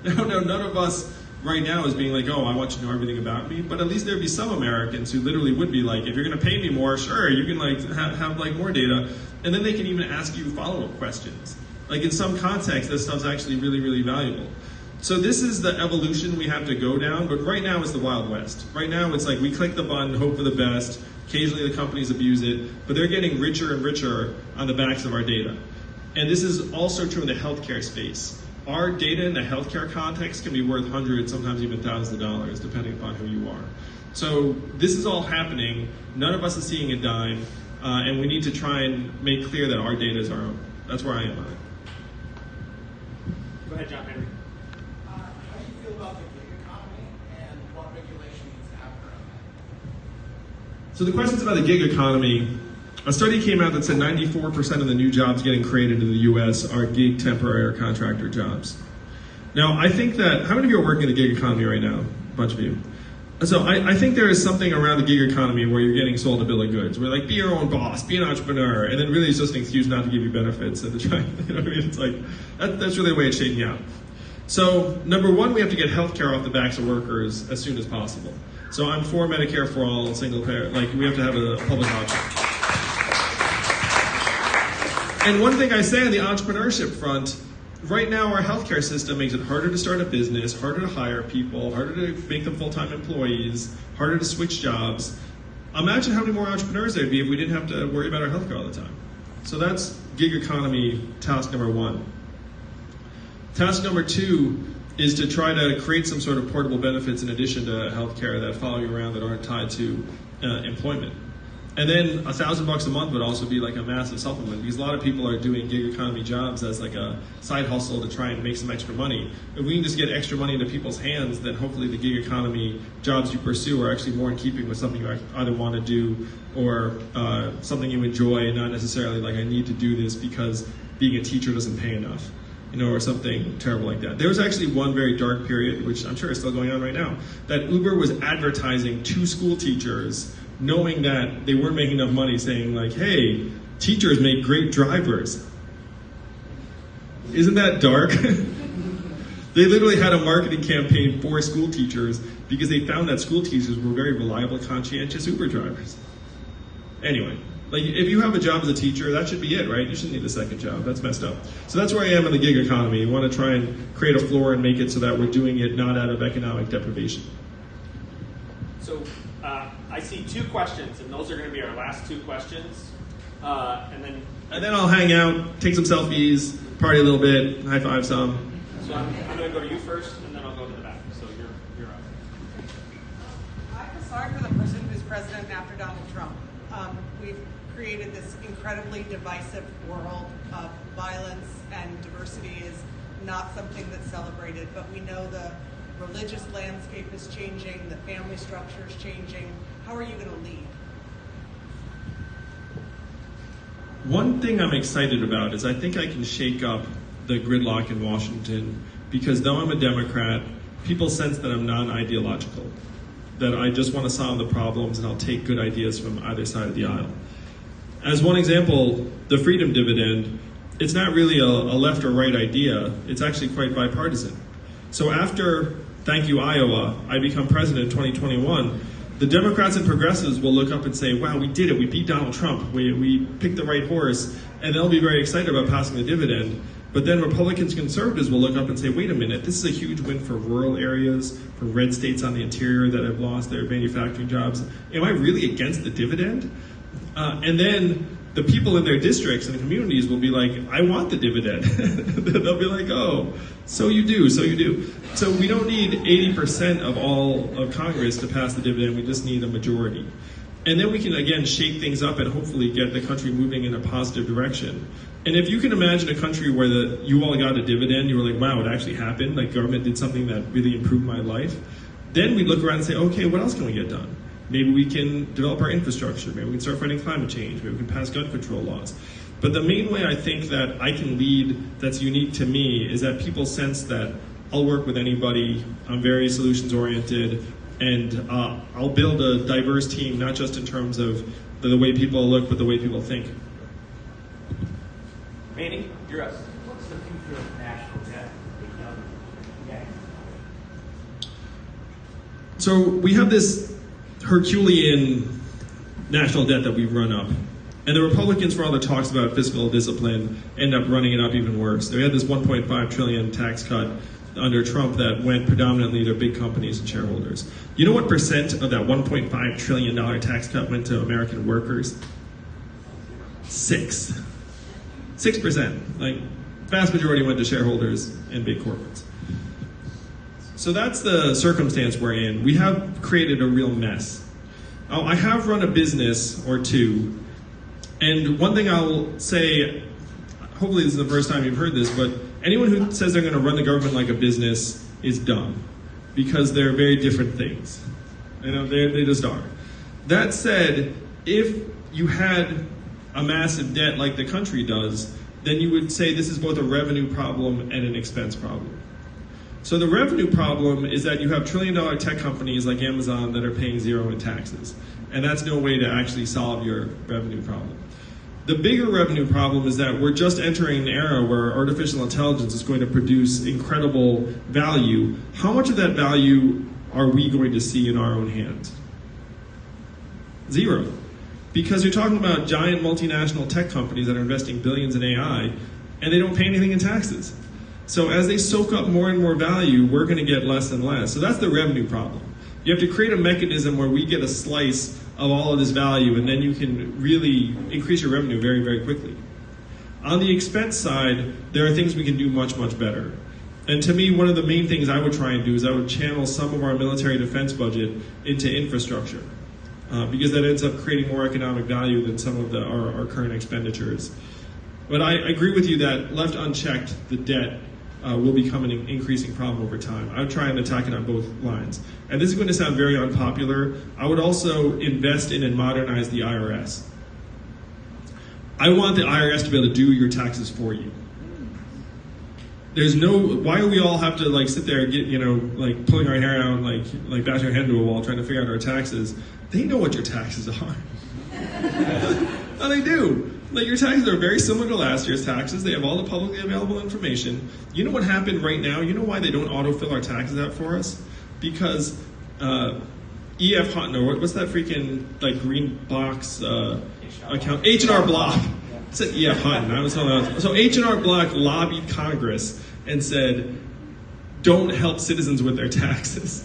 S3: No, none of us right now is being like, oh, I want you to know everything about me, but at least there'd be some Americans who literally would be like, if you're gonna pay me more, sure, you can like have like more data, and then they can even ask you follow-up questions. Like in some context, this stuff's actually really, really valuable. So this is the evolution we have to go down, but right now it's the Wild West. Right now it's like we click the button, hope for the best, occasionally the companies abuse it, but they're getting richer and richer on the backs of our data. And this is also true in the healthcare space. Our data in the healthcare context can be worth hundreds, sometimes even thousands of dollars, depending upon who you are. So this is all happening. None of us is seeing a dime, and we need to try and make clear that our data is our own. That's where I am on it.
S2: Go ahead, John Henry.
S10: How do you feel about the gig economy and what regulation needs to happen around that?
S3: So the question's about the gig economy. A study came out that said 94% of the new jobs getting created in the US are gig, temporary, or contractor jobs. Now, I think that, how many of you are working in the gig economy right now? A bunch of you. So I think there is something around the gig economy where you're getting sold a bill of goods. Where like, be your own boss, be an entrepreneur, and then really it's just an excuse not to give you benefits and to try, you know what I mean? It's like, that's really the way it's shaking out. So, number one, we have to get healthcare off the backs of workers as soon as possible. So I'm for Medicare for all, single payer, like we have to have a public option. And one thing I say on the entrepreneurship front, right now our healthcare system makes it harder to start a business, harder to hire people, harder to make them full-time employees, harder to switch jobs. Imagine how many more entrepreneurs there'd be if we didn't have to worry about our healthcare all the time. So that's gig economy task number one. Task number two is to try to create some sort of portable benefits in addition to healthcare that follow you around that aren't tied to employment. And then $1,000 a month would also be like a massive supplement because a lot of people are doing gig economy jobs as like a side hustle to try and make some extra money. If we can just get extra money into people's hands, then hopefully the gig economy jobs you pursue are actually more in keeping with something you either want to do or something you enjoy, and not necessarily like I need to do this because being a teacher doesn't pay enough, you know, or something terrible like that. There was actually one very dark period, which I'm sure is still going on right now, that Uber was advertising to school teachers knowing that they weren't making enough money, saying like, hey, teachers make great drivers. Isn't that dark? They literally had a marketing campaign for school teachers because they found that school teachers were very reliable, conscientious Uber drivers. Anyway, like if you have a job as a teacher, that should be it, right? You shouldn't need a second job. That's messed up. So that's where I am in the gig economy. We want to try and create a floor and make it so that we're doing it not out of economic deprivation.
S2: So I see two questions, and those are going to be our last two questions. And then
S3: I'll hang out, take some selfies, party a little bit, high five some.
S2: So I'm going to go to you first, and then I'll go to the back. So you're up.
S18: I feel sorry for the person who's president after Donald Trump. We've created this incredibly divisive world of violence, and diversity is not something that's celebrated, but we know the religious landscape is changing, the family structure is changing. How are you going to lead?
S3: One thing I'm excited about is I think I can shake up the gridlock in Washington because though I'm a Democrat, people sense that I'm non-ideological, that I just want to solve the problems and I'll take good ideas from either side of the aisle. As one example, the freedom dividend, it's not really a left or right idea, it's actually quite bipartisan. So after, thank you Iowa, I become president in 2021, the Democrats and progressives will look up and say, wow, we did it, we beat Donald Trump, we picked the right horse, and they'll be very excited about passing the dividend. But then Republicans and conservatives will look up and say, wait a minute, this is a huge win for rural areas, for red states on the interior that have lost their manufacturing jobs. Am I really against the dividend? And then the people in their districts and communities will be like, I want the dividend. They'll be like, oh, so you do. So we don't need 80% of all of Congress to pass the dividend. We just need a majority. And then we can, again, shake things up and hopefully get the country moving in a positive direction. And if you can imagine a country where you all got a dividend, you were like, wow, it actually happened, like government did something that really improved my life, then we look around and say, okay, what else can we get done? Maybe we can develop our infrastructure. Maybe we can start fighting climate change. Maybe we can pass gun control laws. But the main way I think that I can lead that's unique to me is that people sense that I'll work with anybody, I'm very solutions oriented, and I'll build a diverse team, not just in terms of the way people look, but the way people think.
S2: Manny, you're up.
S16: What's the future of national debt?
S3: So we have this Herculean national debt that we've run up. And the Republicans, for all the talks about fiscal discipline, end up running it up even worse. They had this $1.5 trillion tax cut under Trump that went predominantly to big companies and shareholders. You know what percent of that $1.5 trillion tax cut went to American workers? 6%. Like, vast majority went to shareholders and big corporates. So that's the circumstance we're in. We have created a real mess. I have run a business or two, and one thing I'll say, hopefully this is the first time you've heard this, but anyone who says they're going to run the government like a business is dumb, because they're very different things. You know, they just are. That said, if you had a massive debt like the country does, then you would say this is both a revenue problem and an expense problem. So the revenue problem is that you have trillion-dollar tech companies like Amazon that are paying zero in taxes. And that's no way to actually solve your revenue problem. The bigger revenue problem is that we're just entering an era where artificial intelligence is going to produce incredible value. How much of that value are we going to see in our own hands? Zero. Because you're talking about giant multinational tech companies that are investing billions in AI, and they don't pay anything in taxes. So as they soak up more and more value, we're going to get less and less. So that's the revenue problem. You have to create a mechanism where we get a slice of all of this value, and then you can really increase your revenue very, very quickly. On the expense side, there are things we can do much, much better. And to me, one of the main things I would try and do is I would channel some of our military defense budget into infrastructure, because that ends up creating more economic value than some of our current expenditures. But I agree with you that left unchecked, the debt will become an increasing problem over time. I would try and attack it on both lines. And this is going to sound very unpopular. I would also invest in and modernize the IRS. I want the IRS to be able to do your taxes for you. There's no, why do we all have to like sit there and get, like pulling our hair out, like bashing our head into a wall trying to figure out our taxes? They know what your taxes are. No, they do. Like, your taxes are very similar to last year's taxes. They have all the publicly available information. You know what happened right now? You know why they don't autofill our taxes out for us? Because E.F. Hutton, or what's that freaking like green box account? H&R Block. I said E.F. Hutton. I was so H&R Block lobbied Congress and said, don't help citizens with their taxes.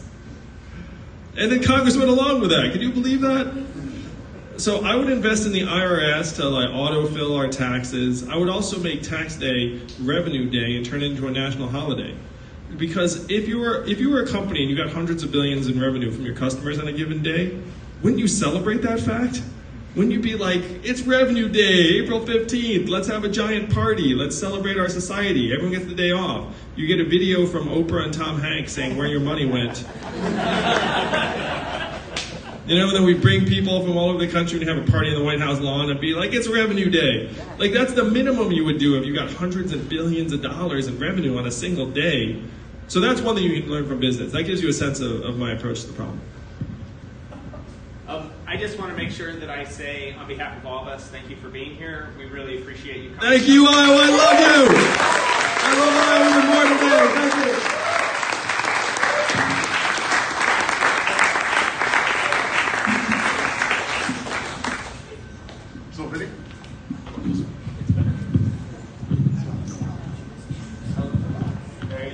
S3: And then Congress went along with that. Can you believe that? So I would invest in the IRS to like autofill our taxes. I would also make tax day revenue day and turn it into a national holiday. Because if you were a company and you got hundreds of billions in revenue from your customers on a given day, wouldn't you celebrate that fact? Wouldn't you be like, it's revenue day, April 15th, let's have a giant party, let's celebrate our society, everyone gets the day off. You get a video from Oprah and Tom Hanks saying where your money went. And then we bring people from all over the country and have a party in the White House lawn and be like, it's revenue day. Like, that's the minimum you would do if you got hundreds of billions of dollars in revenue on a single day. So that's one thing you can learn from business. That gives you a sense of my approach to the problem.
S2: I just want to make sure that I say, on behalf of all of us, thank you for being here. We really appreciate you coming.
S3: Thank you, Iowa. I love you. I love Iowa even more today. Thank you.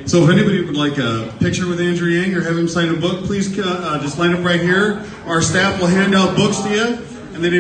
S1: So if anybody would like a picture with Andrew Yang or have him sign a book, please just line up right here. Our staff will hand out books to you. And then